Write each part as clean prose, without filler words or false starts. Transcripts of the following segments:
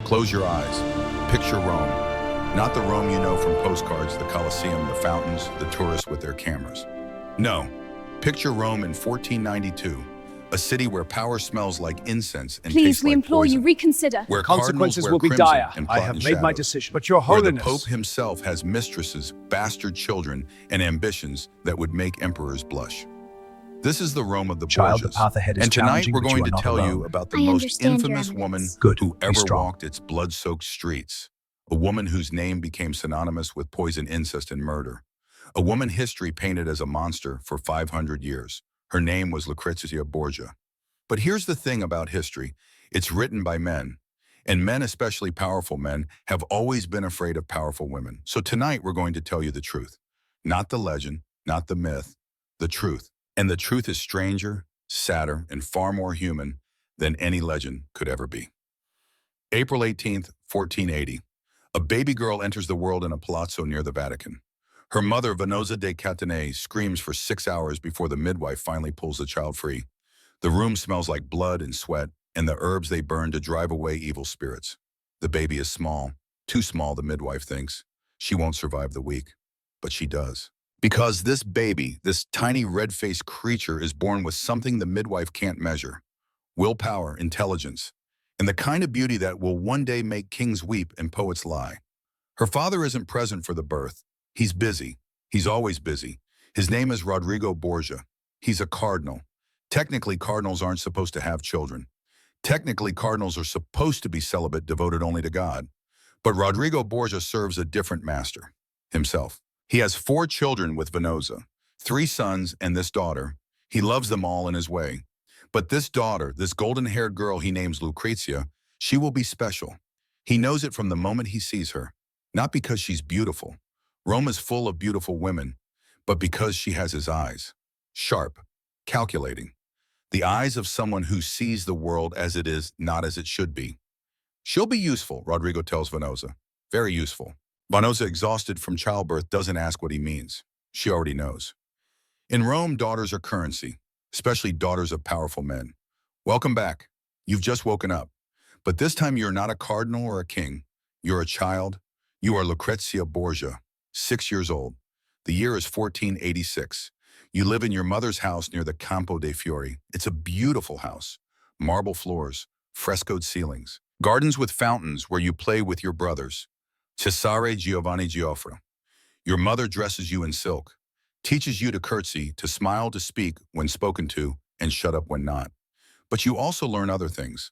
Close your eyes. Picture Rome. Not the Rome you know from postcards, the Colosseum, the fountains, the tourists with their cameras. No. Picture Rome in 1492, a city where power smells like incense and Please, tastes we like implore you, poison. reconsider. Where The consequences cardinals will wear be crimson dire. and I plot have in made my shadows. decision. But your Where the holiness... Pope himself has mistresses, bastard children, and ambitions that would make emperors blush. This is the Rome of the Child, the Borgias. path ahead is And tonight challenging, we're but you going are to not tell you alone. about the I most understand your infamous woman eminence. Good. who Be ever strong. walked its blood-soaked streets. A woman whose name became synonymous with poison, incest, and murder. A woman history painted as a monster for 500 years. Her name was Lucrezia Borgia. But here's the thing about history. It's written by men. And men, especially powerful men, have always been afraid of powerful women. So tonight we're going to tell you the truth. Not the legend, not the myth, the truth. And the truth is stranger, sadder, and far more human than any legend could ever be. April 18th, 1480. A baby girl enters the world in a palazzo near the Vatican. Her mother, Venosa de Catanei, screams for 6 hours before the midwife finally pulls the child free. The room smells like blood and sweat, and the herbs they burn to drive away evil spirits. The baby is small, too small, the midwife thinks. She won't survive the week, but she does. Because this baby, this tiny red-faced creature, is born with something the midwife can't measure. Willpower, intelligence, and the kind of beauty that will one day make kings weep and poets lie. Her father isn't present for the birth. He's busy. He's always busy. His name is Rodrigo Borgia. He's a cardinal. Technically, cardinals aren't supposed to have children. Technically, cardinals are supposed to be celibate, devoted only to God. But Rodrigo Borgia serves a different master, himself. He has 4 children with Venosa, 3 sons and this daughter. He loves them all in his way. But this daughter, this golden-haired girl he names Lucrezia, she will be special. He knows it from the moment he sees her. Not because she's beautiful. Rome is full of beautiful women, but because she has his eyes. Sharp, calculating. The eyes of someone who sees the world as it is, not as it should be. She'll be useful, Rodrigo tells Venosa. Very useful. Venosa, exhausted from childbirth, doesn't ask what he means. She already knows. In Rome, daughters are currency, especially daughters of powerful men. Welcome back. You've just woken up. But this time you're not a cardinal or a king. You're a child. You are Lucrezia Borgia, 6 years old. The year is 1486. You live in your mother's house near the Campo dei Fiori. It's a beautiful house. Marble floors, frescoed ceilings, gardens with fountains where you play with your brothers. Cesare Giovanni Gioffre. Your mother dresses you in silk, teaches you to curtsy, to smile, to speak when spoken to, and shut up when not. But you also learn other things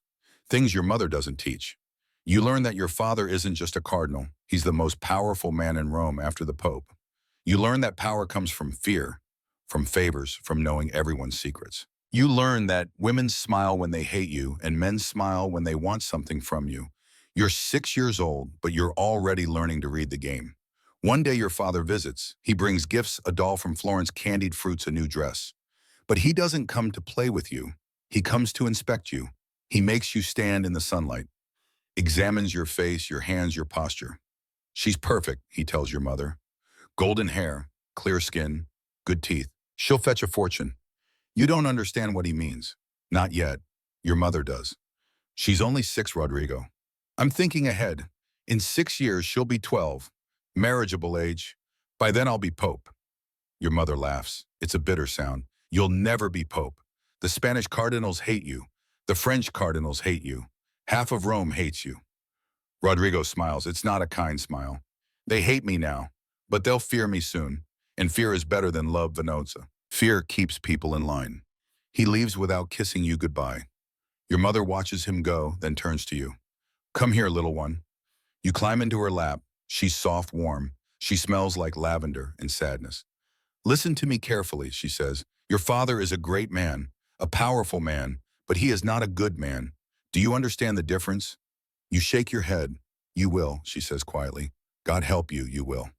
your mother doesn't teach. You learn that your father isn't just a cardinal. He's the most powerful man in Rome after the Pope. You learn that power comes from fear, from favors, from knowing everyone's secrets. You learn that women smile when they hate you and men smile when they want something from you. You're 6 years old, but you're already learning to read the game. One day your father visits. He brings gifts, a doll from Florence, candied fruits, a new dress. But he doesn't come to play with you. He comes to inspect you. He makes you stand in the sunlight, examines your face, your hands, your posture. She's perfect, he tells your mother. Golden hair, clear skin, good teeth. She'll fetch a fortune. You don't understand what he means. Not yet. Your mother does. She's only 6, Rodrigo. I'm thinking ahead. In 6 years, she'll be 12. Marriageable age. By then, I'll be Pope. Your mother laughs. It's a bitter sound. You'll never be Pope. The Spanish cardinals hate you. The French cardinals hate you. Half of Rome hates you. Rodrigo smiles. It's not a kind smile. They hate me now, but they'll fear me soon. And fear is better than love, Venosa. Fear keeps people in line. He leaves without kissing you goodbye. Your mother watches him go, then turns to you. Come here, little one. You climb into her lap. She's soft, warm. She smells like lavender and sadness. Listen to me carefully, she says. Your father is a great man, a powerful man, but he is not a good man. Do you understand the difference? You shake your head. You will, she says quietly. God help you, you will.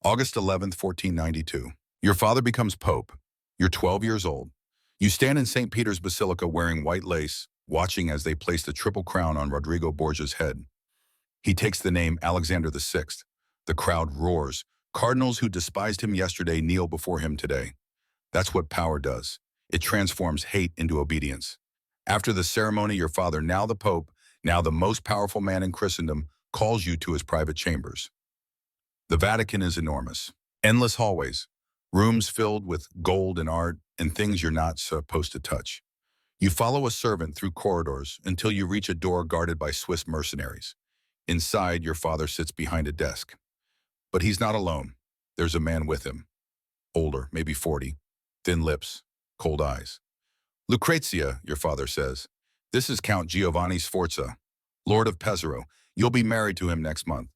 August 11th, 1492. Your father becomes Pope. You're 12 years old. You stand in St. Peter's Basilica wearing white lace, watching as they place the triple crown on Rodrigo Borgia's head. He takes the name Alexander VI. The crowd roars. Cardinals who despised him yesterday kneel before him today. That's what power does. It transforms hate into obedience. After the ceremony, your father, now the Pope, Now the most powerful man in Christendom calls you to his private chambers. The Vatican is enormous. Endless hallways, rooms filled with gold and art and things you're not supposed to touch. You follow a servant through corridors until you reach a door guarded by Swiss mercenaries. Inside, your father sits behind a desk. But he's not alone. There's a man with him. Older, maybe 40, thin lips, cold eyes. Lucrezia, your father says. This is Count Giovanni Sforza, Lord of Pesaro. You'll be married to him next month.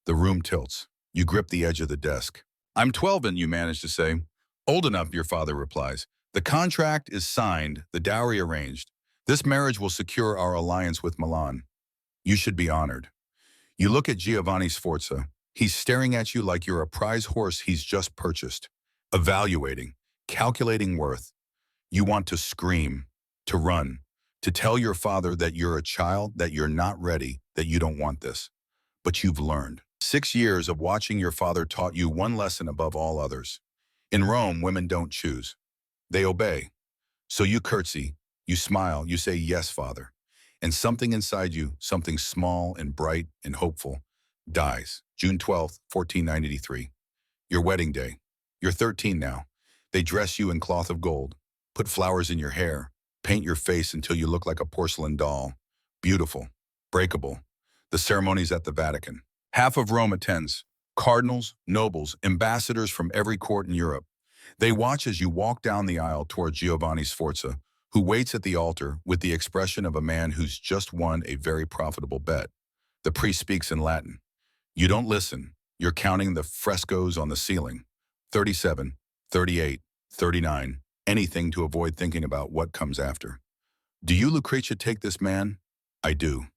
The room tilts. You grip the edge of the desk. I'm 12 and you manage to say. Old enough, your father replies. The contract is signed, the dowry arranged. This marriage will secure our alliance with Milan. You should be honored. You look at Giovanni Sforza. He's staring at you like you're a prize horse he's just purchased. Evaluating, calculating worth. You want to scream, to run, to tell your father that you're a child, that you're not ready, that you don't want this. But you've learned. 6 years of watching your father taught you one lesson above all others. In Rome, women don't choose. They obey. So you curtsy, you smile, you say, yes, father. And something inside you, something small and bright and hopeful, dies. June 12th, 1493. Your wedding day. You're 13 now. They dress you in cloth of gold, put flowers in your hair, paint your face until you look like a porcelain doll. Beautiful, breakable. The ceremony's at the Vatican. Half of Rome attends. Cardinals, nobles, ambassadors from every court in Europe. They watch as you walk down the aisle toward Giovanni Sforza, who waits at the altar with the expression of a man who's just won a very profitable bet. The priest speaks in Latin. You don't listen. You're counting the frescoes on the ceiling. 37, 38, 39, anything to avoid thinking about what comes after. Do you, Lucrezia, take this man? I do.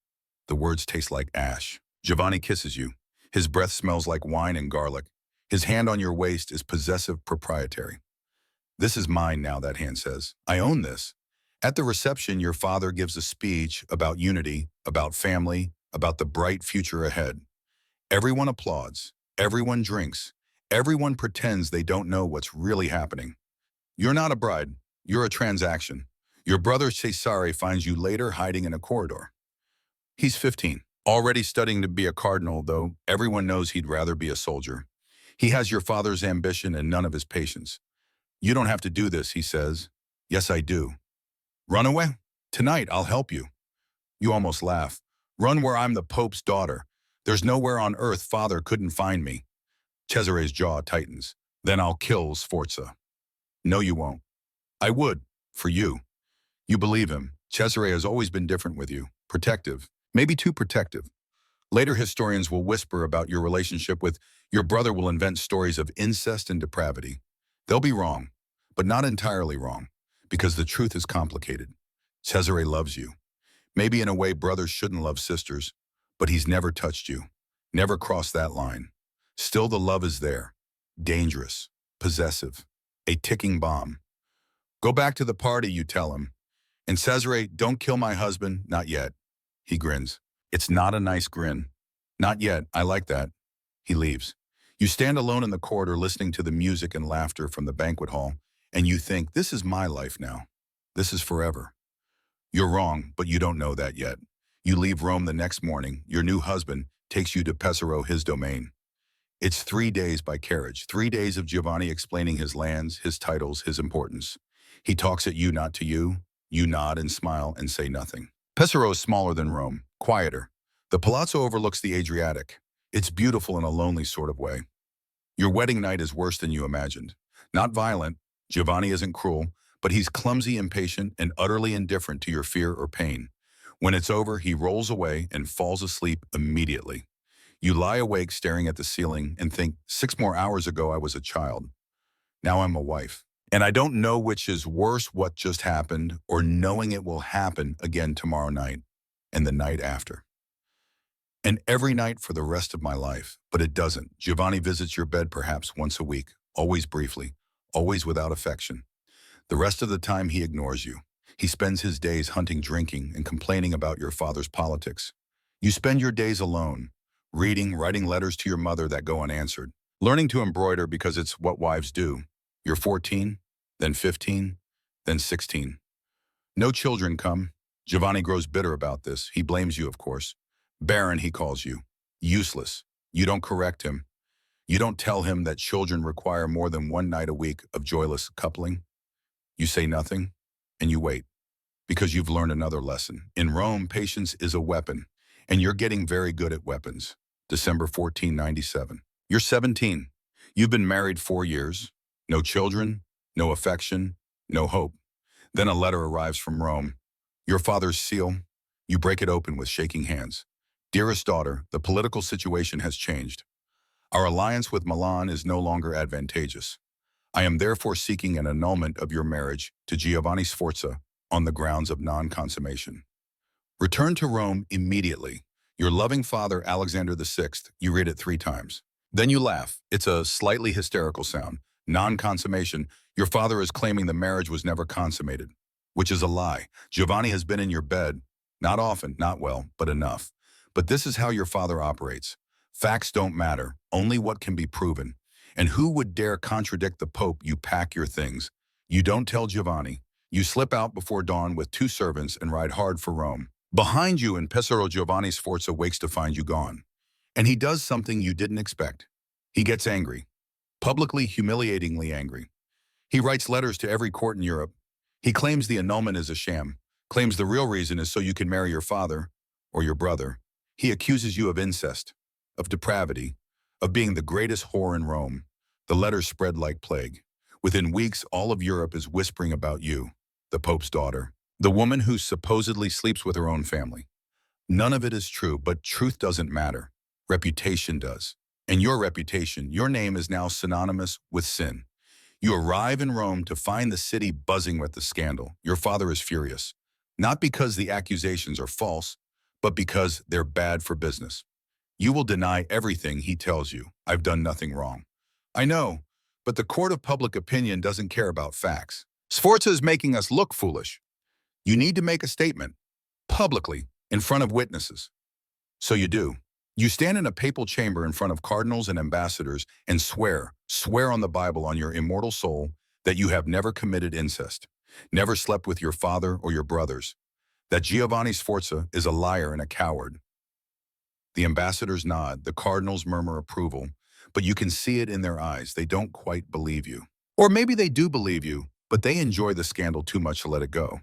The words taste like ash. Giovanni kisses you. His breath smells like wine and garlic. His hand on your waist is possessive proprietary. This is mine now, that hand says. I own this. At the reception, your father gives a speech about unity, about family, about the bright future ahead. Everyone applauds. Everyone drinks. Everyone pretends they don't know what's really happening. You're not a bride. You're a transaction. Your brother Cesare finds you later hiding in a corridor. He's 15, already studying to be a cardinal, though everyone knows he'd rather be a soldier. He has your father's ambition and none of his patience. You don't have to do this, he says. Yes, I do. Run away? Tonight, I'll help you. You almost laugh. Run where I'm the Pope's daughter. There's nowhere on earth father couldn't find me. Cesare's jaw tightens. Then I'll kill Sforza. No, you won't. I would, for you. You believe him. Cesare has always been different with you. Protective. Maybe too protective. Later historians will whisper about your relationship with your brother, will invent stories of incest and depravity. They'll be wrong, but not entirely wrong, because the truth is complicated. Cesare loves you. Maybe in a way brothers shouldn't love sisters, but he's never touched you, never crossed that line. Still the love is there, dangerous, possessive, a ticking bomb. Go back to the party, you tell him. And Cesare, don't kill my husband, not yet. He grins. It's not a nice grin. Not yet, I like that. He leaves. You stand alone in the corridor listening to the music and laughter from the banquet hall, and you think, this is my life now. This is forever. You're wrong, but you don't know that yet. You leave Rome the next morning. Your new husband takes you to Pesaro, his domain. It's 3 days by carriage, 3 days of Giovanni explaining his lands, his titles, his importance. He talks at you, not to you. You nod and smile and say nothing. Pesaro is smaller than Rome, quieter. The palazzo overlooks the Adriatic. It's beautiful in a lonely sort of way. Your wedding night is worse than you imagined. Not violent. Giovanni isn't cruel, but he's clumsy, impatient, and utterly indifferent to your fear or pain. When it's over, he rolls away and falls asleep immediately. You lie awake staring at the ceiling and think, 6 more hours ago I was a child. Now I'm a wife. And I don't know which is worse, what just happened, or knowing it will happen again tomorrow night and the night after. And every night for the rest of my life. But it doesn't. Giovanni visits your bed perhaps once a week, always briefly, always without affection. The rest of the time he ignores you. He spends his days hunting, drinking, and complaining about your father's politics. You spend your days alone, reading, writing letters to your mother that go unanswered, learning to embroider because it's what wives do. You're 14, then 15, then 16. No children come. Giovanni grows bitter about this. He blames you, of course. Barren, he calls you. Useless. You don't correct him. You don't tell him that children require more than one night a week of joyless coupling. You say nothing, and you wait, because you've learned another lesson. In Rome, patience is a weapon, and you're getting very good at weapons. December 1497. You're 17. You've been married 4 years. No children, no affection, no hope. Then a letter arrives from Rome. Your father's seal. You break it open with shaking hands. Dearest daughter, the political situation has changed. Our alliance with Milan is no longer advantageous. I am therefore seeking an annulment of your marriage to Giovanni Sforza on the grounds of non-consummation. Return to Rome immediately. Your loving father, Alexander VI. You read it 3 times. Then you laugh. It's a slightly hysterical sound. Non-consummation. Your father is claiming the marriage was never consummated, which is a lie. Giovanni has been in your bed. Not often, not well, but enough. But this is how your father operates. Facts don't matter, only what can be proven. And who would dare contradict the Pope? You pack your things. You don't tell Giovanni. You slip out before dawn with 2 servants and ride hard for Rome. Behind you in Pesaro, Giovanni Sforza wakes to find you gone. And he does something you didn't expect. He gets angry. Publicly, humiliatingly angry. He writes letters to every court in Europe. He claims the annulment is a sham, claims the real reason is so you can marry your father or your brother. He accuses you of incest, of depravity, of being the greatest whore in Rome. The letters spread like plague. Within weeks, all of Europe is whispering about you, the Pope's daughter, the woman who supposedly sleeps with her own family. None of it is true, but truth doesn't matter. Reputation does. And your reputation, your name is now synonymous with sin. You arrive in Rome to find the city buzzing with the scandal. Your father is furious, not because the accusations are false, but because they're bad for business. You will deny everything he tells you. I've done nothing wrong. I know, but the court of public opinion doesn't care about facts. Sforza is making us look foolish. You need to make a statement, publicly, in front of witnesses. So you do. You stand in a papal chamber in front of cardinals and ambassadors and swear on the Bible on your immortal soul that you have never committed incest, never slept with your father or your brothers, that Giovanni Sforza is a liar and a coward. The ambassadors nod, the cardinals murmur approval, but you can see it in their eyes. They don't quite believe you. Or maybe they do believe you, but they enjoy the scandal too much to let it go.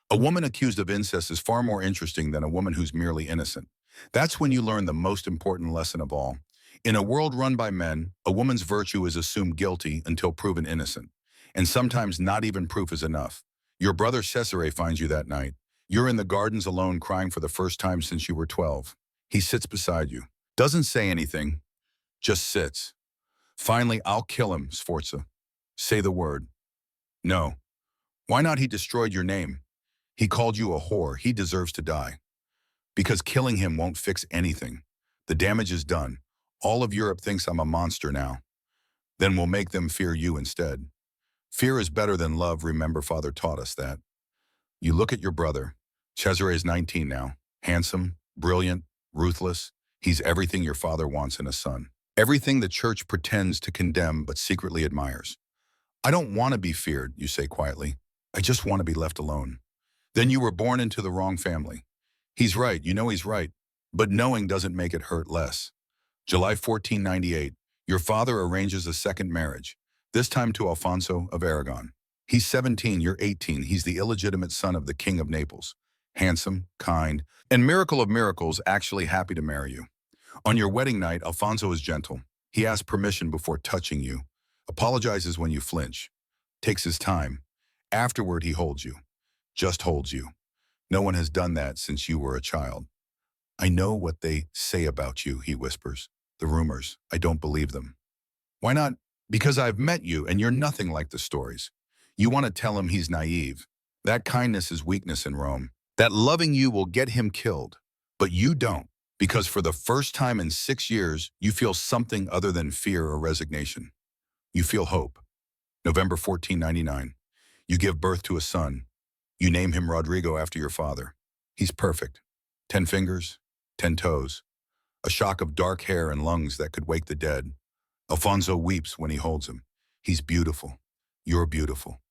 A woman accused of incest is far more interesting than a woman who's merely innocent. That's when you learn the most important lesson of all. In a world run by men, a woman's virtue is assumed guilty until proven innocent. And sometimes not even proof is enough. Your brother Cesare finds you that night. You're in the gardens alone crying for the first time since you were 12. He sits beside you. Doesn't say anything. Just sits. Finally, I'll kill him, Sforza. Say the word. No. Why not? He destroyed your name. He called you a whore. He deserves to die. Because killing him won't fix anything. The damage is done. All of Europe thinks I'm a monster now. Then we'll make them fear you instead. Fear is better than love, remember Father taught us that. You look at your brother. Cesare is 19 now. Handsome, brilliant, ruthless. He's everything your father wants in a son. Everything the church pretends to condemn but secretly admires. I don't want to be feared, you say quietly. I just want to be left alone. Then you were born into the wrong family. He's right, you know he's right, but knowing doesn't make it hurt less. July 1498, your father arranges a second marriage, this time to Alfonso of Aragon. He's 17, you're 18, he's the illegitimate son of the King of Naples. Handsome, kind, and miracle of miracles, actually happy to marry you. On your wedding night, Alfonso is gentle. He asks permission before touching you, apologizes when you flinch, takes his time. Afterward, he holds you, just holds you. No one has done that since you were a child. I know what they say about you, he whispers. The rumors, I don't believe them. Why not? Because I've met you and you're nothing like the stories. You want to tell him he's naive. That kindness is weakness in Rome. That loving you will get him killed. But you don't, because for the first time in 6 years, you feel something other than fear or resignation. You feel hope. November 1499. You give birth to a son. You name him Rodrigo after your father. He's perfect. 10 fingers, 10 toes. A shock of dark hair and lungs that could wake the dead. Alfonso weeps when he holds him. He's beautiful. You're beautiful.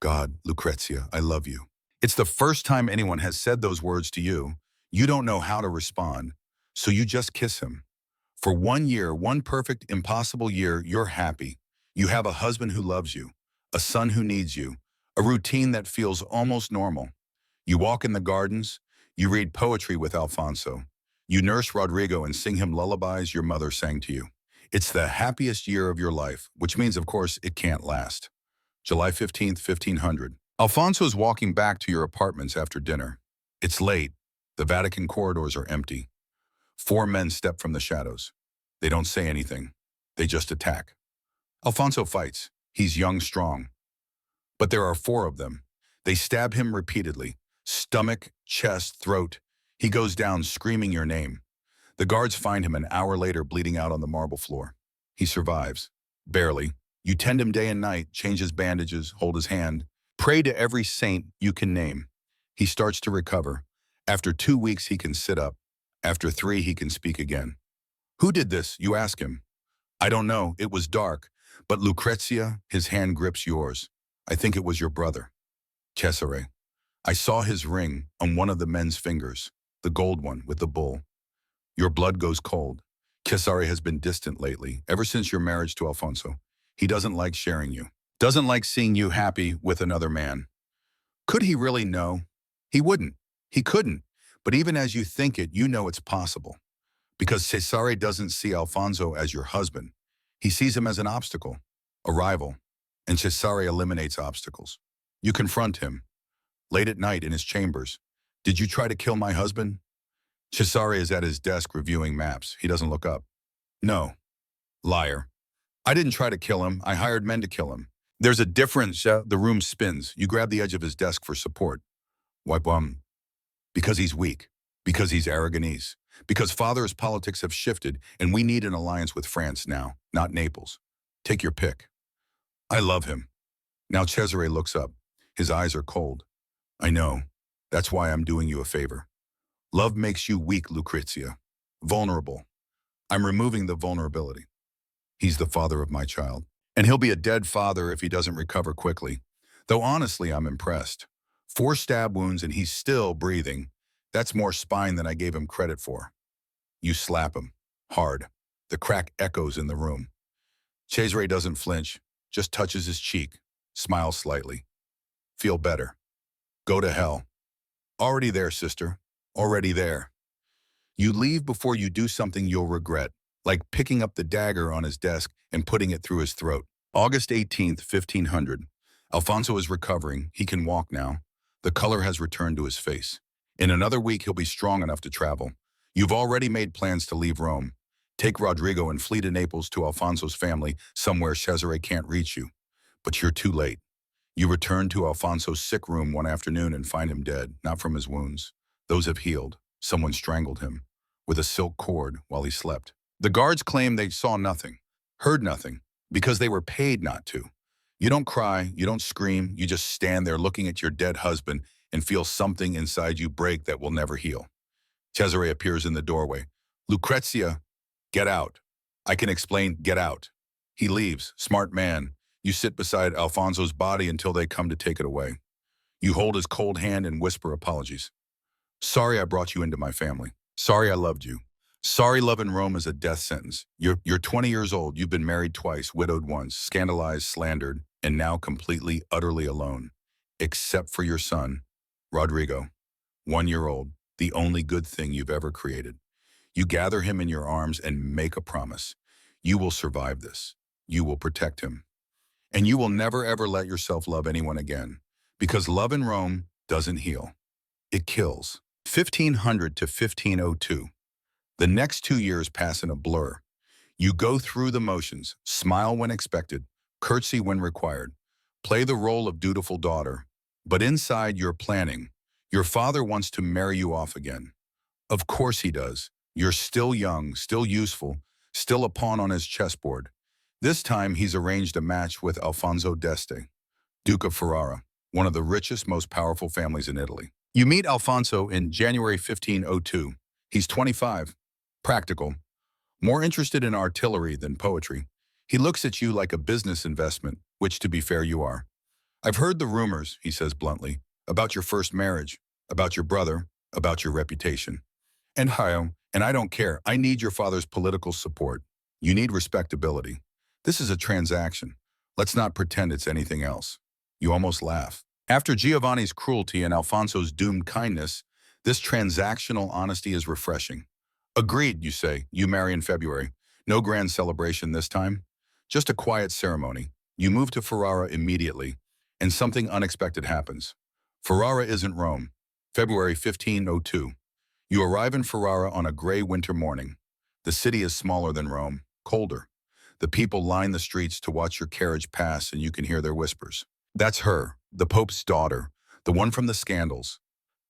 God, Lucrezia, I love you. It's the first time anyone has said those words to you. You don't know how to respond, so you just kiss him. For 1 year, one perfect, impossible year, you're happy. You have a husband who loves you, a son who needs you, a routine that feels almost normal. You walk in the gardens, you read poetry with Alfonso. You nurse Rodrigo and sing him lullabies your mother sang to you. It's the happiest year of your life, which means, of course, it can't last. July 15th, 1500. Alfonso's walking back to your apartments after dinner. It's late. The Vatican corridors are empty. 4 men step from the shadows. They don't say anything. They just attack. Alfonso fights. He's young, strong. But there are 4 of them. They stab him repeatedly. Stomach, chest, throat. He goes down screaming your name. The guards find him an hour later bleeding out on the marble floor. He survives. Barely. You tend him day and night, change his bandages, hold his hand. Pray to every saint you can name. He starts to recover. After 2 weeks, he can sit up. After 3, he can speak again. Who did this? You ask him. I don't know. It was dark. But Lucrezia, his hand grips yours. I think it was your brother. Cesare. I saw his ring on one of the men's fingers, the gold one with the bull. Your blood goes cold. Cesare has been distant lately, ever since your marriage to Alfonso. He doesn't like sharing you. Doesn't like seeing you happy with another man. Could he really know? He wouldn't. He couldn't. But even as you think it, you know it's possible. Because Cesare doesn't see Alfonso as your husband. He sees him as an obstacle, a rival. And Cesare eliminates obstacles. You confront him. Late at night in his chambers. Did you try to kill my husband? Cesare is at his desk reviewing maps. He doesn't look up. No. Liar. I didn't try to kill him. I hired men to kill him. There's a difference. The room spins. You grab the edge of his desk for support. Why bum? Because he's weak. Because he's Aragonese. Because father's politics have shifted and we need an alliance with France now, not Naples. Take your pick. I love him. Now Cesare looks up. His eyes are cold. I know. That's why I'm doing you a favor. Love makes you weak, Lucrezia. Vulnerable. I'm removing the vulnerability. He's the father of my child. And he'll be a dead father if he doesn't recover quickly. Though honestly, I'm impressed. 4 stab wounds and he's still breathing. That's more spine than I gave him credit for. You slap him. Hard. The crack echoes in the room. Cesare doesn't flinch, just touches his cheek, smiles slightly. Feel better. Go to hell. Already there, sister. Already there. You leave before you do something you'll regret, like picking up the dagger on his desk and putting it through his throat. August 18th, 1500. Alfonso is recovering. He can walk now. The color has returned to his face. In another week, he'll be strong enough to travel. You've already made plans to leave Rome. Take Rodrigo and flee to Naples to Alfonso's family, somewhere Cesare can't reach you. But you're too late. You return to Alfonso's sick room one afternoon and find him dead, not from his wounds. Those have healed. Someone strangled him with a silk cord while he slept. The guards claim they saw nothing, heard nothing, because they were paid not to. You don't cry, you don't scream, you just stand there looking at your dead husband and feel something inside you break that will never heal. Cesare appears in the doorway. Lucrezia, get out. I can explain, get out. He leaves, smart man. You sit beside Alfonso's body until they come to take it away. You hold his cold hand and whisper apologies. Sorry I brought you into my family. Sorry I loved you. Sorry love in Rome is a death sentence. You're 20 years old, you've been married twice, widowed once, scandalized, slandered, and now completely, utterly alone. Except for your son, Rodrigo, 1 year old, the only good thing you've ever created. You gather him in your arms and make a promise. You will survive this. You will protect him. And you will never ever let yourself love anyone again. Because love in Rome doesn't heal. It kills. 1500 to 1502. The next 2 years pass in a blur. You go through the motions, smile when expected, curtsy when required, play the role of dutiful daughter. But inside you're planning. Your father wants to marry you off again. Of course he does. You're still young, still useful, still a pawn on his chessboard. This time he's arranged a match with Alfonso d'Este, Duke of Ferrara, one of the richest, most powerful families in Italy. You meet Alfonso in January 1502. He's 25, practical, more interested in artillery than poetry. He looks at you like a business investment, which to be fair you are. I've heard the rumors, he says bluntly. about your first marriage, about your brother, about your reputation. And I don't care. I need your father's political support. You need respectability. This is a transaction. Let's not pretend it's anything else. You almost laugh. After Giovanni's cruelty and Alfonso's doomed kindness, this transactional honesty is refreshing. Agreed, you say. You marry in February. No grand celebration this time. Just a quiet ceremony. You move to Ferrara immediately, and something unexpected happens. Ferrara isn't Rome. February 1502. You arrive in Ferrara on a gray winter morning. The city is smaller than Rome, colder. The people line the streets to watch your carriage pass, and you can hear their whispers. That's her, the Pope's daughter, the one from the scandals.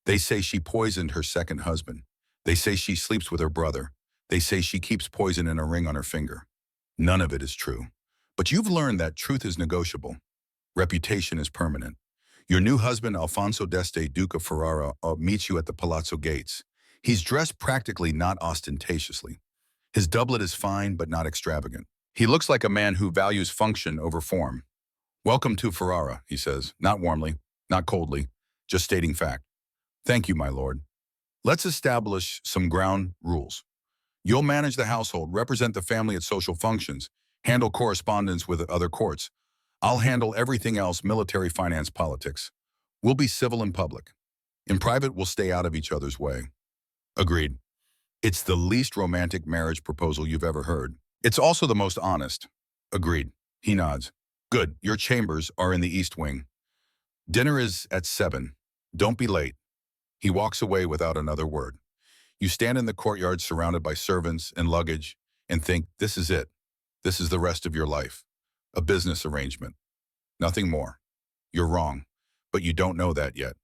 They say she poisoned her second husband. They say she sleeps with her brother. They say she keeps poison in a ring on her finger. None of it is true. But you've learned that truth is negotiable. Reputation is permanent. Your new husband, Alfonso d'Este, Duke of Ferrara, meets you at the Palazzo gates. He's dressed practically, not ostentatiously. His doublet is fine but not extravagant. He looks like a man who values function over form. Welcome to Ferrara, he says, not warmly, not coldly, just stating fact. Thank you, my lord. Let's establish some ground rules. You'll manage the household, represent the family at social functions, handle correspondence with other courts. I'll handle everything else, military, finance, politics. We'll be civil in public. In private, we'll stay out of each other's way. Agreed. It's the least romantic marriage proposal you've ever heard. It's also the most honest. Agreed. He nods. Good. Your chambers are in the East Wing. Dinner is at 7. Don't be late. He walks away without another word. You stand in the courtyard surrounded by servants and luggage and think, this is it. This is the rest of your life. A business arrangement. Nothing more. You're wrong, but you don't know that yet.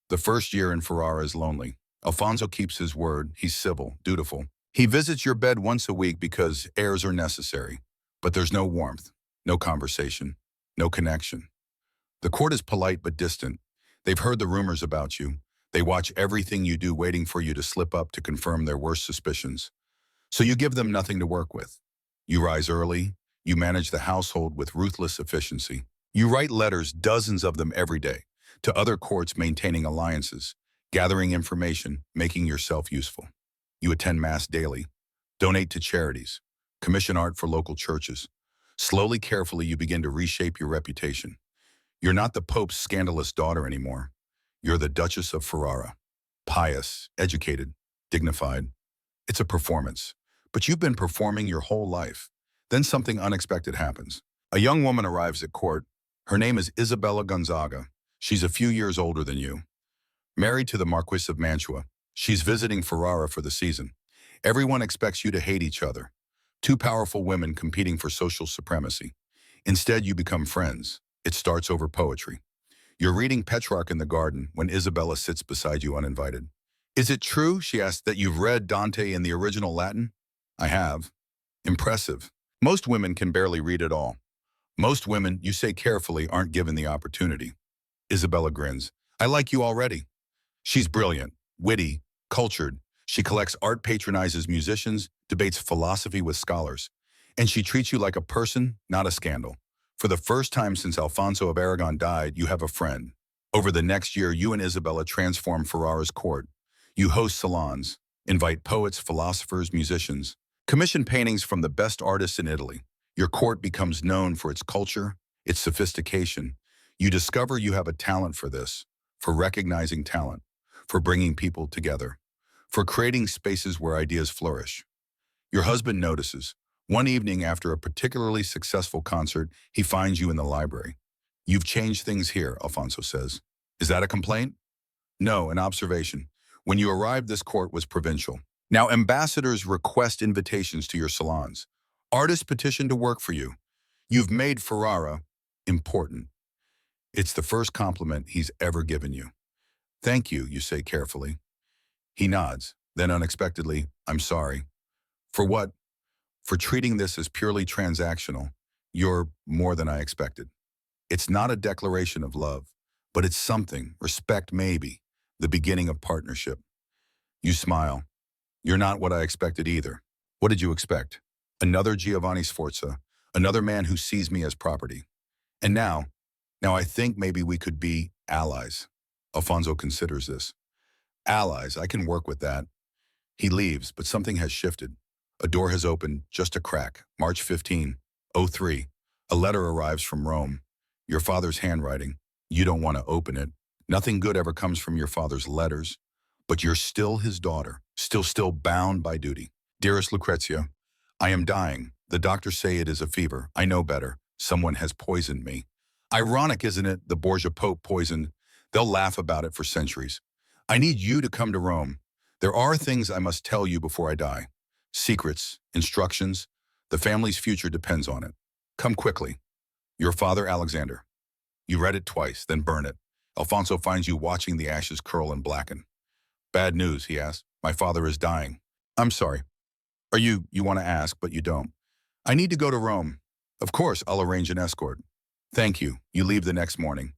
The first year in Ferrara is lonely. Alfonso keeps his word. He's civil, dutiful. He visits your bed once a week because heirs are necessary. But there's no warmth, no conversation, no connection. The court is polite but distant. They've heard the rumors about you. They watch everything you do, waiting for you to slip up to confirm their worst suspicions. So you give them nothing to work with. You rise early. You manage the household with ruthless efficiency. You write letters, dozens of them every day, to other courts, maintaining alliances, gathering information, making yourself useful. You attend Mass daily, donate to charities, commission art for local churches. Slowly, carefully, you begin to reshape your reputation. You're not the Pope's scandalous daughter anymore. You're the Duchess of Ferrara. Pious, educated, dignified. It's a performance. But you've been performing your whole life. Then something unexpected happens. A young woman arrives at court. Her name is Isabella Gonzaga. She's a few years older than you. Married to the Marquis of Mantua. She's visiting Ferrara for the season. Everyone expects you to hate each other. Two powerful women competing for social supremacy. Instead, you become friends. It starts over poetry. You're reading Petrarch in the garden when Isabella sits beside you uninvited. Is it true, she asks, that you've read Dante in the original Latin? I have. Impressive. Most women can barely read at all. Most women, you say carefully, aren't given the opportunity. Isabella grins. I like you already. She's brilliant, witty, cultured. She collects art, patronizes musicians, debates philosophy with scholars. And she treats you like a person, not a scandal. For the first time since Alfonso of Aragon died, you have a friend. Over the next year, you and Isabella transform Ferrara's court. You host salons, invite poets, philosophers, musicians, commission paintings from the best artists in Italy. Your court becomes known for its culture, its sophistication. You discover you have a talent for this, for recognizing talent, for bringing people together, for creating spaces where ideas flourish. Your husband notices. One evening after a particularly successful concert, he finds you in the library. You've changed things here, Alfonso says. Is that a complaint? No, an observation. When you arrived, this court was provincial. Now ambassadors request invitations to your salons. Artists petition to work for you. You've made Ferrara important. It's the first compliment he's ever given you. Thank you, you say carefully. He nods. Then unexpectedly, I'm sorry. For what? For treating this as purely transactional. You're more than I expected. It's not a declaration of love, but it's something, respect maybe, the beginning of partnership. You smile. You're not what I expected either. What did you expect? Another Giovanni Sforza, another man who sees me as property. And now I think maybe we could be allies. Alfonso considers this. Allies, I can work with that. He leaves, but something has shifted. A door has opened, just a crack. March 15, 03. A letter arrives from Rome. Your father's handwriting. You don't want to open it. Nothing good ever comes from your father's letters. But you're still his daughter, still bound by duty. Dearest Lucrezia, I am dying. The doctors say it is a fever. I know better. Someone has poisoned me. Ironic, isn't it? The Borgia Pope poisoned. They'll laugh about it for centuries. I need you to come to Rome. There are things I must tell you before I die. Secrets, instructions. The family's future depends on it. Come quickly. Your father, Alexander. You read it twice, then burn it. Alfonso finds you watching the ashes curl and blacken. Bad news, he asks. My father is dying. I'm sorry. Or you want to ask, but you don't. I need to go to Rome. Of course, I'll arrange an escort. Thank you. You leave the next morning.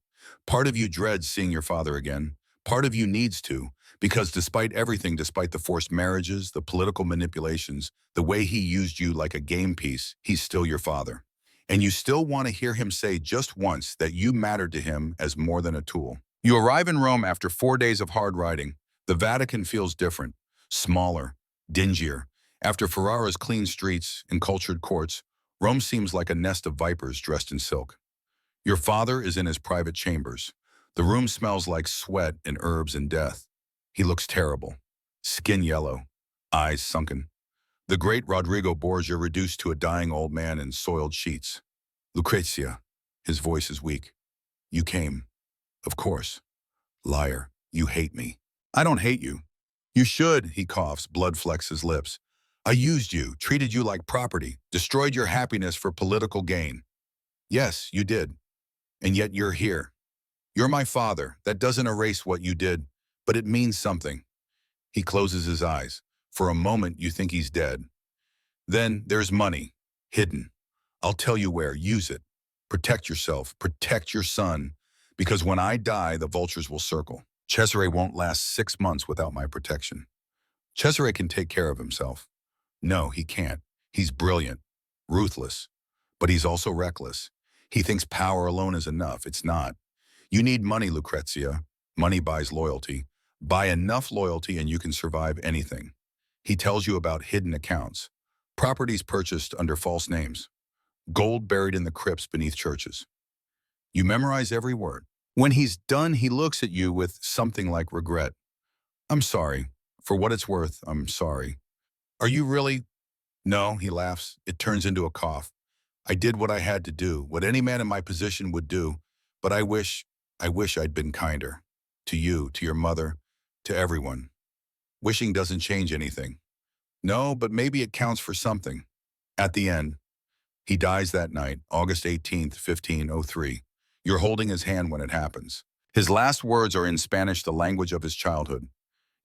Part of you dreads seeing your father again. Part of you needs to, because despite everything, despite the forced marriages, the political manipulations, the way he used you like a game piece, he's still your father. And you still want to hear him say just once that you mattered to him as more than a tool. You arrive in Rome after 4 days of hard riding. The Vatican feels different, smaller, dingier. After Ferrara's clean streets and cultured courts, Rome seems like a nest of vipers dressed in silk. Your father is in his private chambers. The room smells like sweat and herbs and death. He looks terrible. Skin yellow, eyes sunken. The great Rodrigo Borgia reduced to a dying old man in soiled sheets. Lucrezia, his voice is weak. You came. Of course. Liar, you hate me. I don't hate you. You should, he coughs, blood flecks his lips. I used you, treated you like property, destroyed your happiness for political gain. Yes, you did. And yet you're here. You're my father. That doesn't erase what you did, but it means something. He closes his eyes. For a moment, you think he's dead. Then there's money, hidden. I'll tell you where. Use it. Protect yourself. Protect your son. Because when I die, the vultures will circle. Cesare won't last 6 months without my protection. Cesare can take care of himself. No, he can't. He's brilliant, ruthless, but he's also reckless. He thinks power alone is enough. It's not. You need money, Lucrezia. Money buys loyalty. Buy enough loyalty and you can survive anything. He tells you about hidden accounts, properties purchased under false names, gold buried in the crypts beneath churches. You memorize every word. When he's done, he looks at you with something like regret. I'm sorry. For what it's worth, I'm sorry. Are you really? No, he laughs. It turns into a cough. I did what I had to do, what any man in my position would do, but I wish I'd been kinder. To you, to your mother, to everyone. Wishing doesn't change anything. No, but maybe it counts for something. At the end, he dies that night, August 18th, 1503. You're holding his hand when it happens. His last words are in Spanish, the language of his childhood.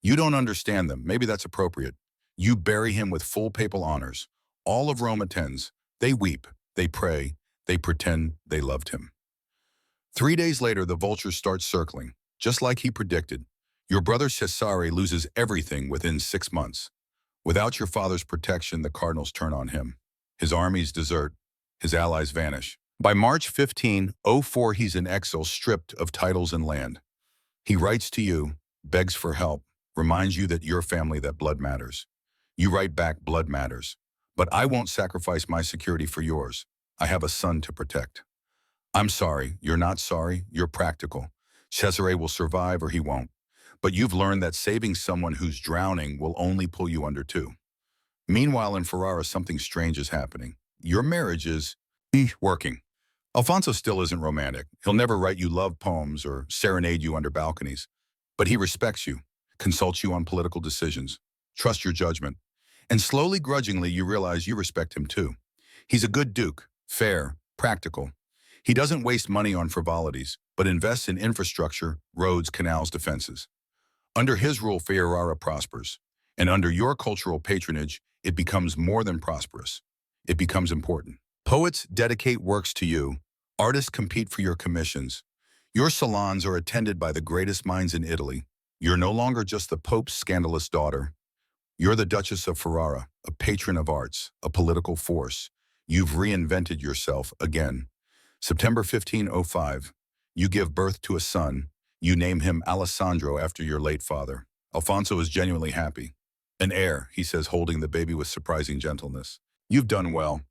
You don't understand them. Maybe that's appropriate. You bury him with full papal honors. All of Rome attends. They weep. They pray. They pretend they loved him. 3 days later, the vultures start circling, just like he predicted. Your brother Cesare loses everything within 6 months. Without your father's protection, the cardinals turn on him. His armies desert. His allies vanish. By March 1504, he's in exile, stripped of titles and land. He writes to you, begs for help, reminds you that your family, that blood matters. You write back, blood matters. But I won't sacrifice my security for yours. I have a son to protect. I'm sorry. You're not sorry. You're practical. Cesare will survive or he won't. But you've learned that saving someone who's drowning will only pull you under too. Meanwhile, in Ferrara, something strange is happening. Your marriage is working. Alfonso still isn't romantic. He'll never write you love poems or serenade you under balconies. But he respects you, consults you on political decisions, trusts your judgment. And slowly, grudgingly, you realize you respect him too. He's a good duke, fair, practical. He doesn't waste money on frivolities, but invests in infrastructure, roads, canals, defenses. Under his rule, Ferrara prospers. And under your cultural patronage, it becomes more than prosperous. It becomes important. Poets dedicate works to you. Artists compete for your commissions. Your salons are attended by the greatest minds in Italy. You're no longer just the Pope's scandalous daughter. You're the Duchess of Ferrara, a patron of arts, a political force. You've reinvented yourself again. September 1505, you give birth to a son. You name him Alessandro after your late father. Alfonso is genuinely happy. An heir, he says, holding the baby with surprising gentleness. You've done well.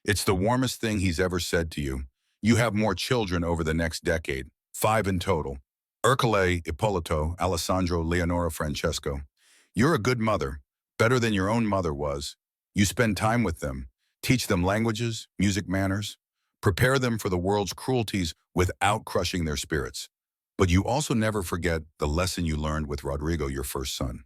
It's the warmest thing he's ever said to you. You have more children over the next decade, 5 in total. Ercole, Ippolito, Alessandro, Leonora, Francesco. You're a good mother, better than your own mother was. You spend time with them, teach them languages, music manners, prepare them for the world's cruelties without crushing their spirits. But you also never forget the lesson you learned with Rodrigo, your first son.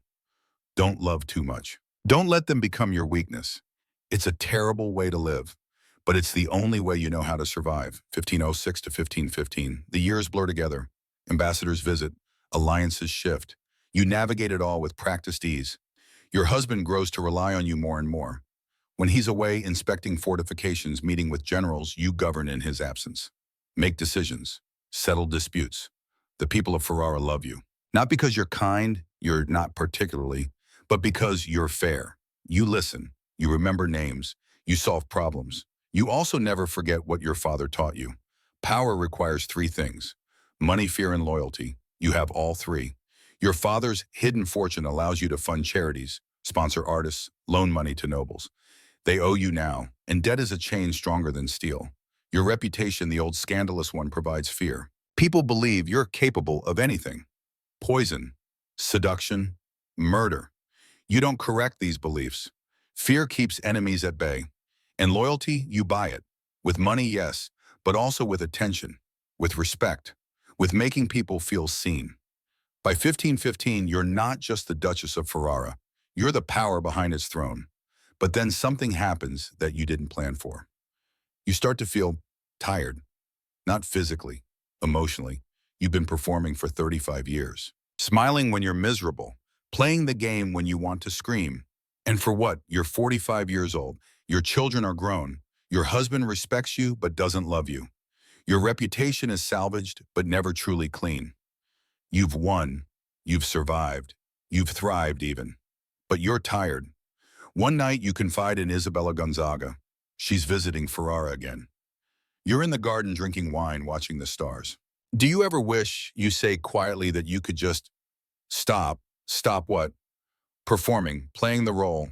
Don't love too much. Don't let them become your weakness. It's a terrible way to live, but it's the only way you know how to survive. 1506 to 1515. The years blur together. Ambassadors visit. Alliances shift. You navigate it all with practiced ease. Your husband grows to rely on you more and more. When he's away inspecting fortifications, meeting with generals, you govern in his absence. Make decisions. Settle disputes. The people of Ferrara love you. Not because you're kind, you're not particularly, but because you're fair. You listen. You remember names. You solve problems. You also never forget what your father taught you. Power requires 3 things: money, fear, and loyalty. You have all 3. Your father's hidden fortune allows you to fund charities, sponsor artists, loan money to nobles. They owe you now, and debt is a chain stronger than steel. Your reputation, the old scandalous one, provides fear. People believe you're capable of anything. Poison, seduction, murder. You don't correct these beliefs. Fear keeps enemies at bay. And loyalty, you buy it. With money, yes, but also with attention, with respect, with making people feel seen. By 1515, you're not just the Duchess of Ferrara. You're the power behind its throne. But then something happens that you didn't plan for. You start to feel tired, not physically, emotionally. You've been performing for 35 years. Smiling when you're miserable, playing the game when you want to scream. And for what? You're 45 years old. Your children are grown. Your husband respects you but doesn't love you. Your reputation is salvaged but never truly clean. You've won. You've survived. You've thrived even. But you're tired. One night you confide in Isabella Gonzaga. She's visiting Ferrara again. You're in the garden drinking wine, watching the stars. Do you ever wish, you say quietly, that you could just stop? Stop what? Performing, playing the role,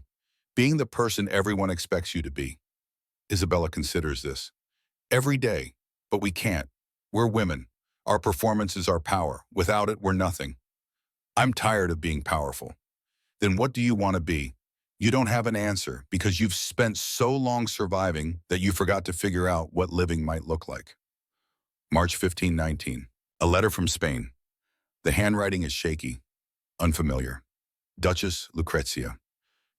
being the person everyone expects you to be. Isabella considers this. Every day, but we can't. We're women. Our performance is our power. Without it, we're nothing. I'm tired of being powerful. Then what do you want to be? You don't have an answer because you've spent so long surviving that you forgot to figure out what living might look like. March 1519. A letter from Spain. The handwriting is shaky, unfamiliar. Duchess Lucrezia.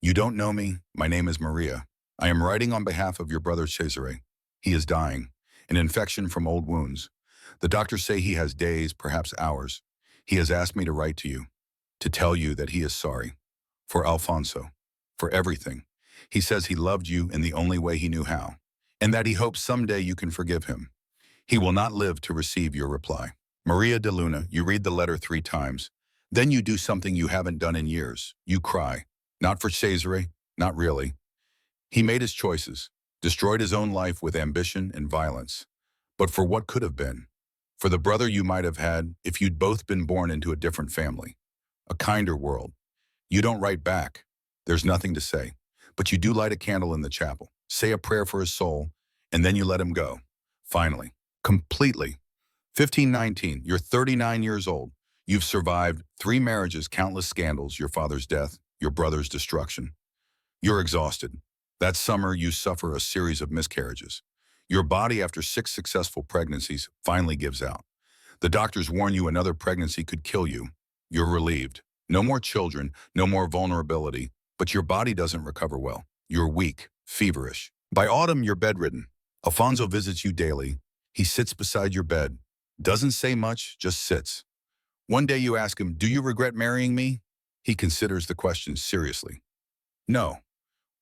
You don't know me. My name is Maria. I am writing on behalf of your brother Cesare. He is dying. An infection from old wounds. The doctors say he has days, perhaps hours. He has asked me to write to you, to tell you that he is sorry. For Alfonso. For everything. He says he loved you in the only way he knew how, and that he hopes someday you can forgive him. He will not live to receive your reply. Maria de Luna, you read the letter 3 times. Then you do something you haven't done in years. You cry. Not for Cesare, not really. He made his choices, destroyed his own life with ambition and violence. But for what could have been? For the brother you might have had if you'd both been born into a different family. A kinder world. You don't write back. There's nothing to say. But you do light a candle in the chapel, say a prayer for his soul, and then you let him go. Finally. Completely. 1519, you're 39 years old. You've survived 3 marriages, countless scandals, your father's death, your brother's destruction. You're exhausted. That summer, you suffer a series of miscarriages. Your body, after 6 successful pregnancies, finally gives out. The doctors warn you another pregnancy could kill you. You're relieved. No more children, no more vulnerability, but your body doesn't recover well. You're weak, feverish. By autumn, you're bedridden. Alfonso visits you daily. He sits beside your bed. Doesn't say much, just sits. One day you ask him, "Do you regret marrying me?" He considers the question seriously. "No."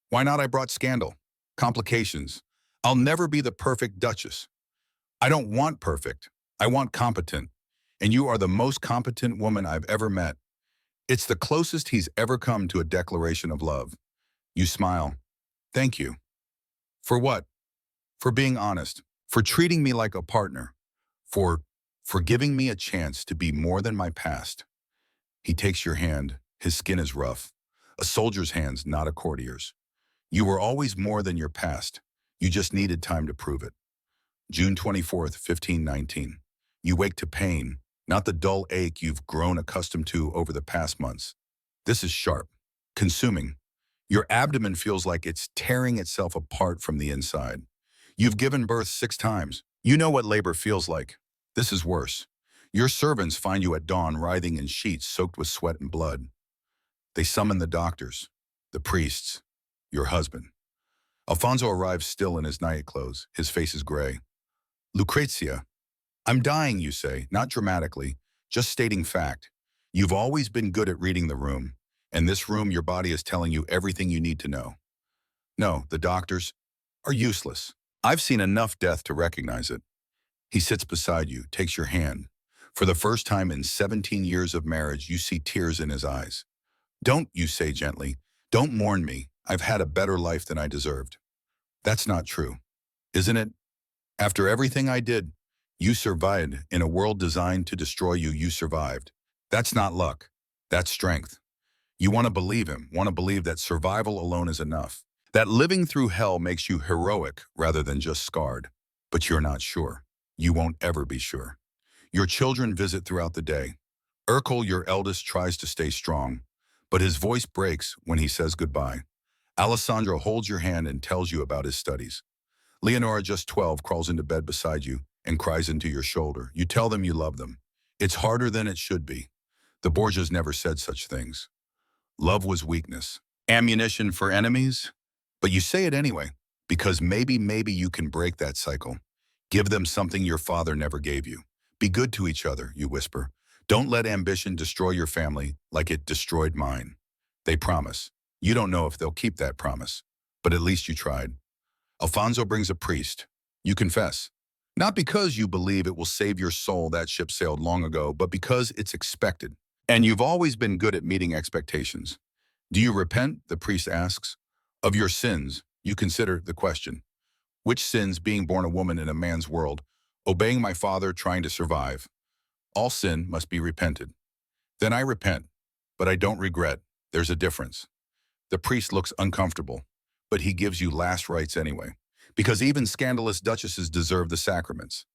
"Why not? I brought scandal. Complications. I'll never be the perfect duchess." "I don't want perfect. I want competent. And you are the most competent woman I've ever met." It's the closest he's ever come to a declaration of love. You smile. "Thank you." "For what?" "For being honest. For treating me like a partner. For for giving me a chance to be more than my past. He takes your hand. His skin is rough. A soldier's hands, not a courtier's. You were always more than your past. You just needed time to prove it. June 24th, 1519. You wake to pain, not the dull ache you've grown accustomed to over the past months. This is sharp, consuming. Your abdomen feels like it's tearing itself apart from the inside. You've given birth 6 times. You know what labor feels like. This is worse. Your servants find you at dawn writhing in sheets soaked with sweat and blood. They summon the doctors, the priests, your husband. Alfonso arrives still in his night clothes. His face is gray. Lucrezia, I'm dying, you say, not dramatically, just stating fact. You've always been good at reading the room. In this room, your body is telling you everything you need to know. No, the doctors are useless. I've seen enough death to recognize it. He sits beside you, takes your hand. For the first time in 17 years of marriage, you see tears in his eyes. Don't, you say gently, don't mourn me. I've had a better life than I deserved. That's not true, isn't it? After everything I did, you survived. In a world designed to destroy you, you survived. That's not luck. That's strength. You want to believe him, want to believe that survival alone is enough. That living through hell makes you heroic rather than just scarred. But you're not sure. You won't ever be sure. Your children visit throughout the day. Urkel, your eldest, tries to stay strong, but his voice breaks when he says goodbye. Alessandro holds your hand and tells you about his studies. Leonora, just 12, crawls into bed beside you and cries into your shoulder. You tell them you love them. It's harder than it should be. The Borgias never said such things. Love was weakness. Ammunition for enemies? But you say it anyway, because maybe you can break that cycle. Give them something your father never gave you. Be good to each other, you whisper. Don't let ambition destroy your family like it destroyed mine. They promise. You don't know if they'll keep that promise, but at least you tried. Alfonso brings a priest. You confess. Not because you believe it will save your soul, that ship sailed long ago, but because it's expected. And you've always been good at meeting expectations. Do you repent? The priest asks. Of your sins, you consider the question. Which sins? Being born a woman in a man's world, obeying my father, trying to survive. All sin must be repented. Then I repent, but I don't regret. There's a difference. The priest looks uncomfortable, but he gives you last rites anyway, because even scandalous duchesses deserve the sacraments.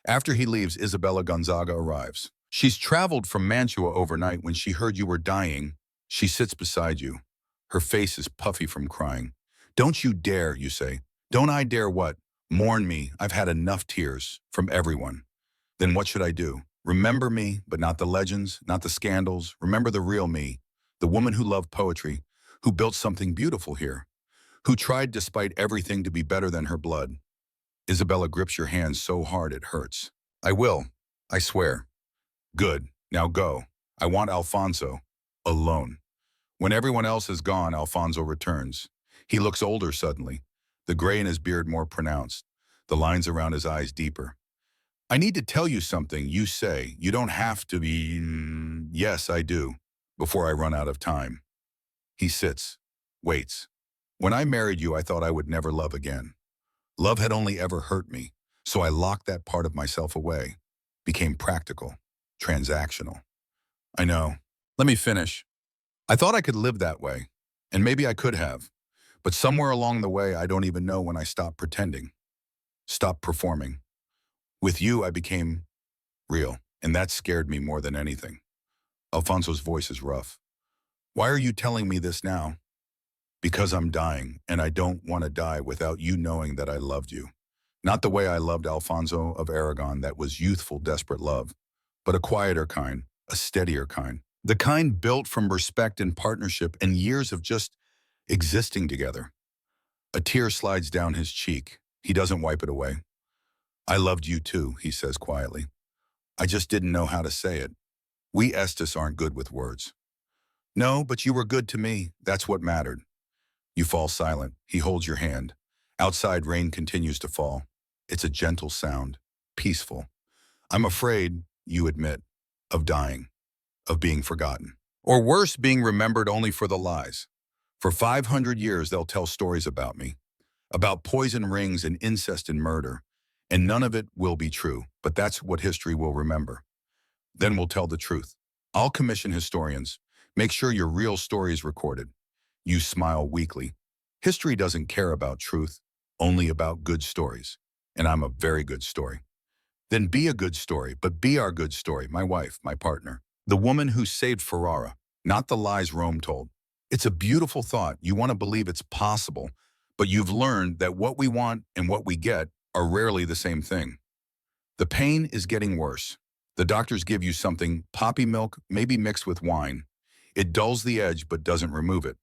After he leaves, Isabella Gonzaga arrives. She's traveled from Mantua overnight. When she heard you were dying, she sits beside you. Her face is puffy from crying. Don't you dare, you say. Don't I dare what? Mourn me. I've had enough tears from everyone. Then what should I do? Remember me, but not the legends, not the scandals. Remember the real me, the woman who loved poetry, who built something beautiful here, who tried despite everything to be better than her blood. Isabella grips your hand so hard it hurts. I will. I swear. Good. Now go. I want Alfonso. Alone. When everyone else is gone, Alfonso returns. He looks older suddenly, the gray in his beard more pronounced, the lines around his eyes deeper. I need to tell you something, you say. You don't have to be... Yes, I do, before I run out of time. He sits, waits. When I married you, I thought I would never love again. Love had only ever hurt me, so I locked that part of myself away. Became practical, transactional. I know. Let me finish. I thought I could live that way, and maybe I could have. But somewhere along the way, I don't even know when I stopped pretending, stopped performing. With you, I became real, and that scared me more than anything. Alfonso's voice is rough. Why are you telling me this now? Because I'm dying, and I don't want to die without you knowing that I loved you. Not the way I loved Alfonso of Aragon, that was youthful, desperate love, but a quieter kind, a steadier kind. The kind built from respect and partnership and years of just existing together. A tear slides down his cheek. He doesn't wipe it away. I loved you too, he says quietly. I just didn't know how to say it. We Estes aren't good with words. No, but you were good to me. That's what mattered. You fall silent. He holds your hand. Outside, rain continues to fall. It's a gentle sound, peaceful. I'm afraid, you admit, of dying, of being forgotten. Or worse, being remembered only for the lies. For 500 years, they'll tell stories about me, about poison rings and incest and murder. And none of it will be true, but that's what history will remember. Then we'll tell the truth. I'll commission historians. Make sure your real story is recorded. You smile weakly. History doesn't care about truth, only about good stories. And I'm a very good story. Then be a good story, but be our good story, my wife, my partner. The woman who saved Ferrara, not the lies Rome told. It's a beautiful thought. You want to believe it's possible, but you've learned that what we want and what we get are rarely the same thing. The pain is getting worse. The doctors give you something, poppy milk, maybe mixed with wine. It dulls the edge but doesn't remove it.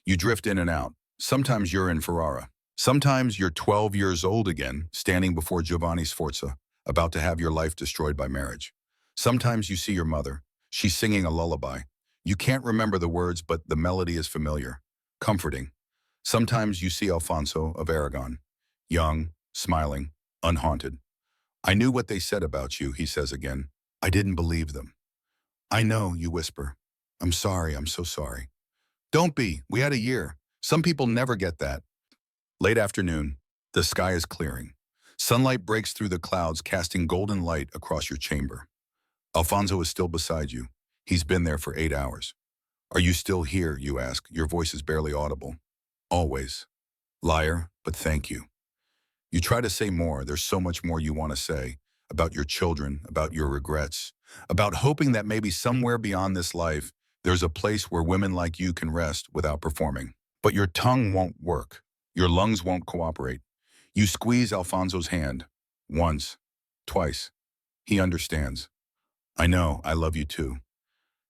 You drift in and out. Sometimes you're in Ferrara. Sometimes you're 12 years old again, standing before Giovanni Sforza, about to have your life destroyed by marriage. Sometimes you see your mother. She's singing a lullaby. You can't remember the words, but the melody is familiar, comforting. Sometimes you see Alfonso of Aragon, young, smiling, unhaunted. I knew what they said about you, he says again. I didn't believe them. I know, you whisper. I'm sorry, I'm so sorry. Don't be, we had a year. Some people never get that. Late afternoon, the sky is clearing. Sunlight breaks through the clouds, casting golden light across your chamber. Alfonso is still beside you. He's been there for 8 hours. Are you still here, you ask. Your voice is barely audible. Always. Liar, but thank you. You try to say more. There's so much more you want to say. About your children, about your regrets, about hoping that maybe somewhere beyond this life, there's a place where women like you can rest without performing. But your tongue won't work. Your lungs won't cooperate. You squeeze Alfonso's hand. Once. Twice. He understands. I know, I love you too.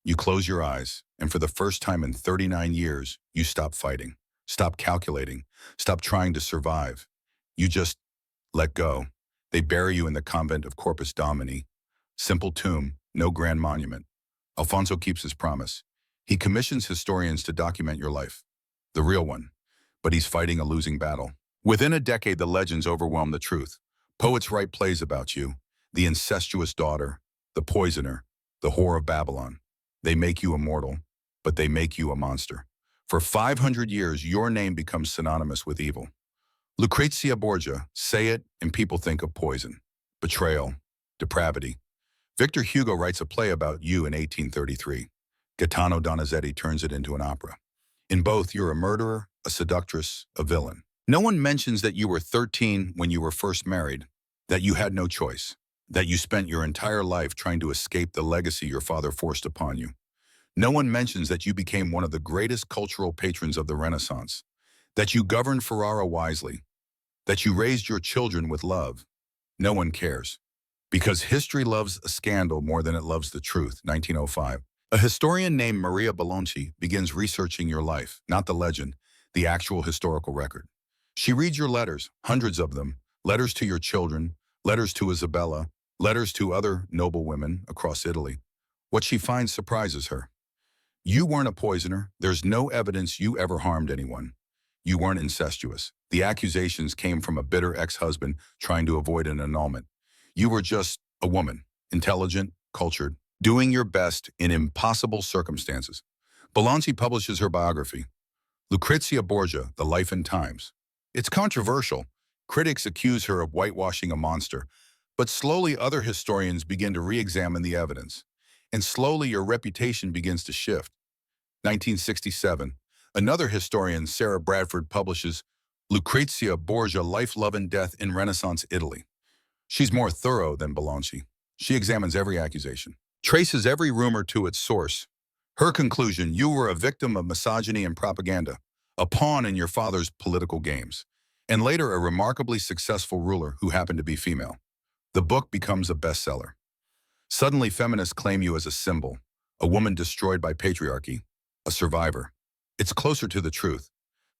You close your eyes, and for the first time in 39 years, you stop fighting. Stop calculating. Stop trying to survive. You just let go. They bury you in the convent of Corpus Domini. Simple tomb, no grand monument. Alfonso keeps his promise. He commissions historians to document your life. The real one. But he's fighting a losing battle. Within a decade, the legends overwhelm the truth. Poets write plays about you. The incestuous daughter, the poisoner, the whore of Babylon. They make you immortal, but they make you a monster. For 500 years, your name becomes synonymous with evil. Lucrezia Borgia, say it, and people think of poison, betrayal, depravity. Victor Hugo writes a play about you in 1833. Gaetano Donizetti turns it into an opera. In both, you're a murderer, a seductress, a villain. No one mentions that you were 13 when you were first married, that you had no choice, that you spent your entire life trying to escape the legacy your father forced upon you. No one mentions that you became one of the greatest cultural patrons of the Renaissance, that you governed Ferrara wisely, that you raised your children with love. No one cares. Because history loves a scandal more than it loves the truth, 1905. A historian named Maria Bellonci begins researching your life, not the legend, the actual historical record. She reads your letters, hundreds of them, letters to your children, letters to Isabella, letters to other noble women across Italy. What she finds surprises her. You weren't a poisoner. There's no evidence you ever harmed anyone. You weren't incestuous. The accusations came from a bitter ex-husband trying to avoid an annulment. You were just a woman, intelligent, cultured, doing your best in impossible circumstances. Bellonci publishes her biography, Lucrezia Borgia, The Life and Times. It's controversial. Critics accuse her of whitewashing a monster, but slowly other historians begin to re-examine the evidence. And slowly your reputation begins to shift. 1967, another historian, Sarah Bradford, publishes Lucrezia Borgia, Life, Love, and Death in Renaissance Italy. She's more thorough than Bellonci. She examines every accusation, traces every rumor to its source. Her conclusion, you were a victim of misogyny and propaganda, a pawn in your father's political games, and later a remarkably successful ruler who happened to be female. The book becomes a bestseller. Suddenly, feminists claim you as a symbol, a woman destroyed by patriarchy, a survivor. It's closer to the truth,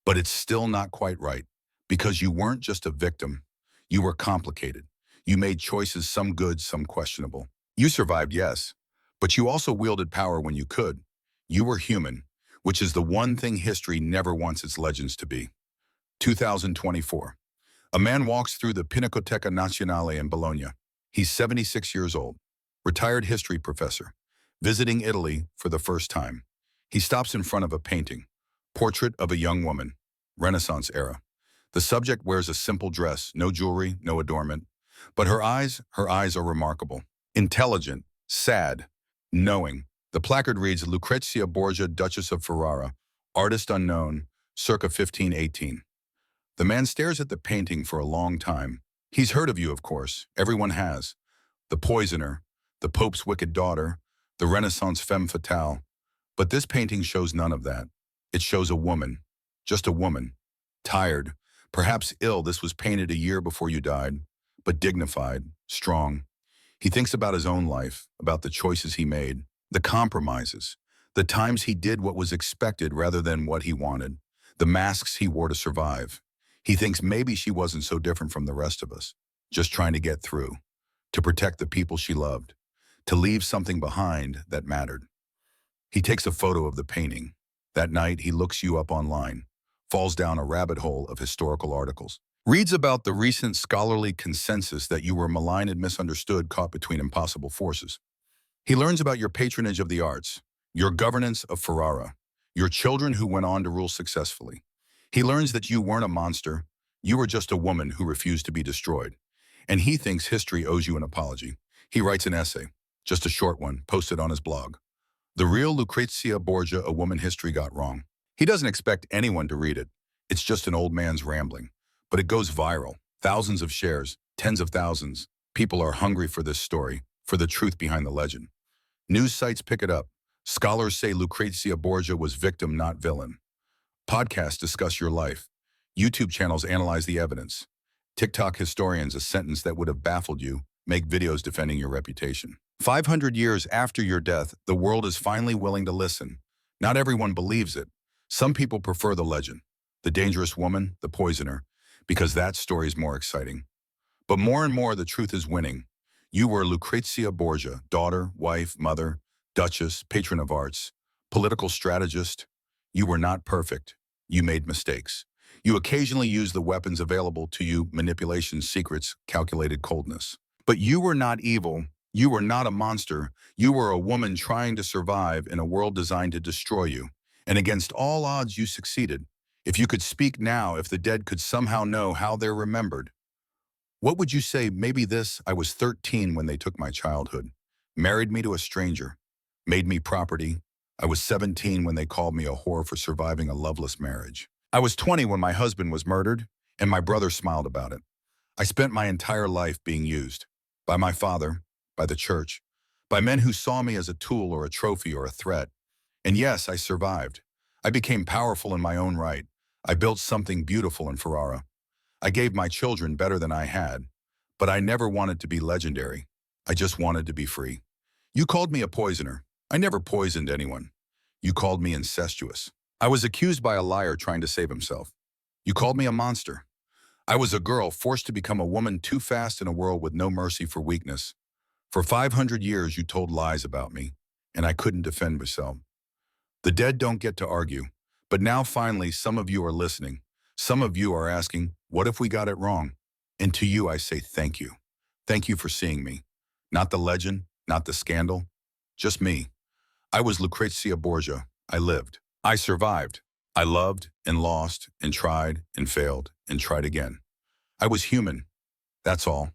but it's still not quite right, because you weren't just a victim. You were complicated. You made choices, some good, some questionable. You survived, yes, but you also wielded power when you could. You were human, which is the one thing history never wants its legends to be. 2024. A man walks through the Pinacoteca Nazionale in Bologna. He's 76 years old, retired history professor, visiting Italy for the first time. He stops in front of a painting, portrait of a young woman, Renaissance era. The subject wears a simple dress, no jewelry, no adornment. But her eyes are remarkable. Intelligent, sad, knowing. The placard reads, Lucrezia Borgia, Duchess of Ferrara, artist unknown, circa 1518. The man stares at the painting for a long time. He's heard of you, of course. Everyone has. The poisoner, the Pope's wicked daughter, the Renaissance femme fatale. But this painting shows none of that. It shows a woman, just a woman, tired, perhaps ill. This was painted a year before you died, but dignified, strong. He thinks about his own life, about the choices he made, the compromises, the times he did what was expected rather than what he wanted, the masks he wore to survive. He thinks maybe she wasn't so different from the rest of us, just trying to get through, to protect the people she loved, to leave something behind that mattered. He takes a photo of the painting. That night, he looks you up online, falls down a rabbit hole of historical articles, reads about the recent scholarly consensus that you were maligned and misunderstood, caught between impossible forces. He learns about your patronage of the arts, your governance of Ferrara, your children who went on to rule successfully. He learns that you weren't a monster, you were just a woman who refused to be destroyed. And he thinks history owes you an apology. He writes an essay, just a short one, posted on his blog. The real Lucrezia Borgia, a woman history got wrong. He doesn't expect anyone to read it. It's just an old man's rambling. But it goes viral. Thousands of shares, tens of thousands. People are hungry for this story, for the truth behind the legend. News sites pick it up. Scholars say Lucrezia Borgia was victim, not villain. Podcasts discuss your life. YouTube channels analyze the evidence. TikTok historians, a sentence that would have baffled you, make videos defending your reputation. 500 years after your death, the world is finally willing to listen. Not everyone believes it. Some people prefer the legend, the dangerous woman, the poisoner, because that story is more exciting. But more and more, the truth is winning. You were Lucrezia Borgia, daughter, wife, mother, duchess, patron of arts, political strategist. You were not perfect. You made mistakes. You occasionally used the weapons available to you, manipulation, secrets, calculated coldness. But you were not evil. You were not a monster. You were a woman trying to survive in a world designed to destroy you. And against all odds, you succeeded. If you could speak now, if the dead could somehow know how they're remembered, what would you say? Maybe this: I was 13 when they took my childhood, married me to a stranger, made me property. I was 17 when they called me a whore for surviving a loveless marriage. I was 20 when my husband was murdered, and my brother smiled about it. I spent my entire life being used by my father, by the church, by men who saw me as a tool or a trophy or a threat. And yes, I survived. I became powerful in my own right. I built something beautiful in Ferrara. I gave my children better than I had, but I never wanted to be legendary. I just wanted to be free. You called me a poisoner. I never poisoned anyone. You called me incestuous. I was accused by a liar trying to save himself. You called me a monster. I was a girl forced to become a woman too fast in a world with no mercy for weakness. For 500 years, you told lies about me, and I couldn't defend myself. The dead don't get to argue, but now finally some of you are listening. Some of you are asking, what if we got it wrong? And to you I say thank you. Thank you for seeing me. Not the legend, not the scandal, just me. I was Lucrezia Borgia. I lived. I survived. I loved and lost and tried and failed and tried again. I was human. That's all.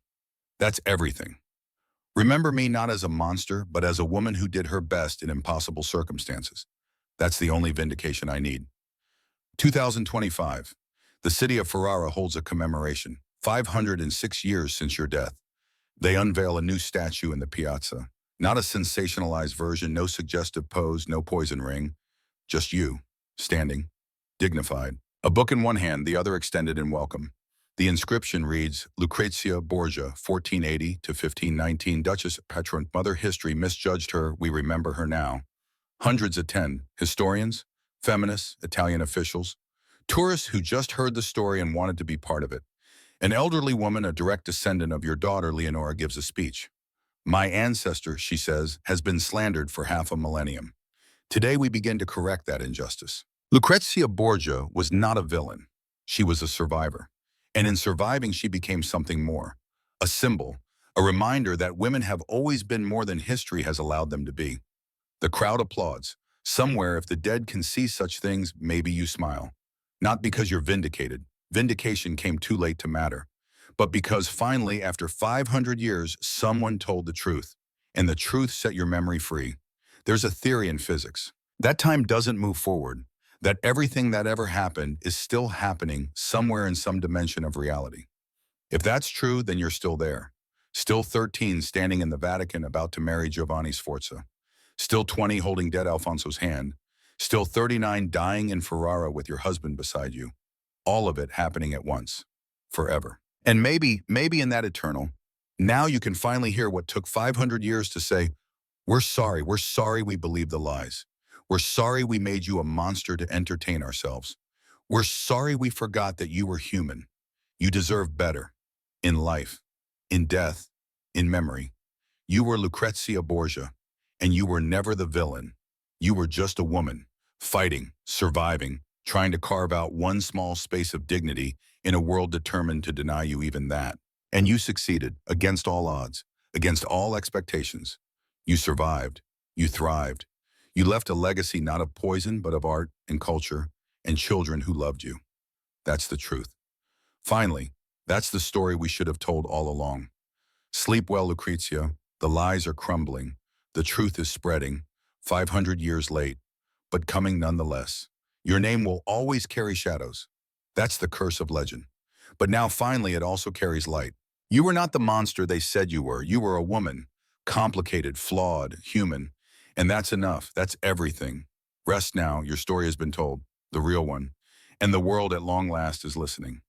That's everything. Remember me not as a monster, but as a woman who did her best in impossible circumstances. That's the only vindication I need. 2025. The city of Ferrara holds a commemoration. 506 years since your death. They unveil a new statue in the piazza. Not a sensationalized version, no suggestive pose, no poison ring. Just you, standing, dignified. A book in one hand, the other extended in welcome. The inscription reads, Lucrezia Borgia, 1480 to 1519, Duchess, patron, mother. History misjudged her, we remember her now. Hundreds attend, historians, feminists, Italian officials, tourists who just heard the story and wanted to be part of it. An elderly woman, a direct descendant of your daughter, Leonora, gives a speech. My ancestor, she says, has been slandered for half a millennium. Today we begin to correct that injustice. Lucrezia Borgia was not a villain. She was a survivor. And in surviving, she became something more. A symbol, a reminder that women have always been more than history has allowed them to be. The crowd applauds. Somewhere, if the dead can see such things, maybe you smile. Not because you're vindicated. Vindication came too late to matter. but because finally, after 500 years, someone told the truth, and the truth set your memory free. There's a theory in physics. That time doesn't move forward, that everything that ever happened is still happening somewhere in some dimension of reality. If that's true, then you're still there. Still 13 standing in the Vatican about to marry Giovanni Sforza. Still 20 holding dead Alfonso's hand. Still 39 dying in Ferrara with your husband beside you. All of it happening at once. Forever. And maybe in that eternal, now you can finally hear what took 500 years to say, we're sorry we believed the lies. We're sorry we made you a monster to entertain ourselves. We're sorry we forgot that you were human. You deserve better. In life, in death, in memory. You were Lucrezia Borgia, and you were never the villain. You were just a woman, fighting, surviving, trying to carve out one small space of dignity in a world determined to deny you even that. And you succeeded, against all odds, against all expectations. You survived. You thrived. You left a legacy not of poison, but of art and culture and children who loved you. That's the truth. Finally, that's the story we should have told all along. Sleep well, Lucrezia. The lies are crumbling. The truth is spreading. 500 years late, but coming nonetheless. Your name will always carry shadows. That's the curse of legend. But now finally it also carries light. You were not the monster they said you were. You were a woman. Complicated, flawed, human. And that's enough. That's everything. Rest now. Your story has been told. The real one. And the world at long last is listening.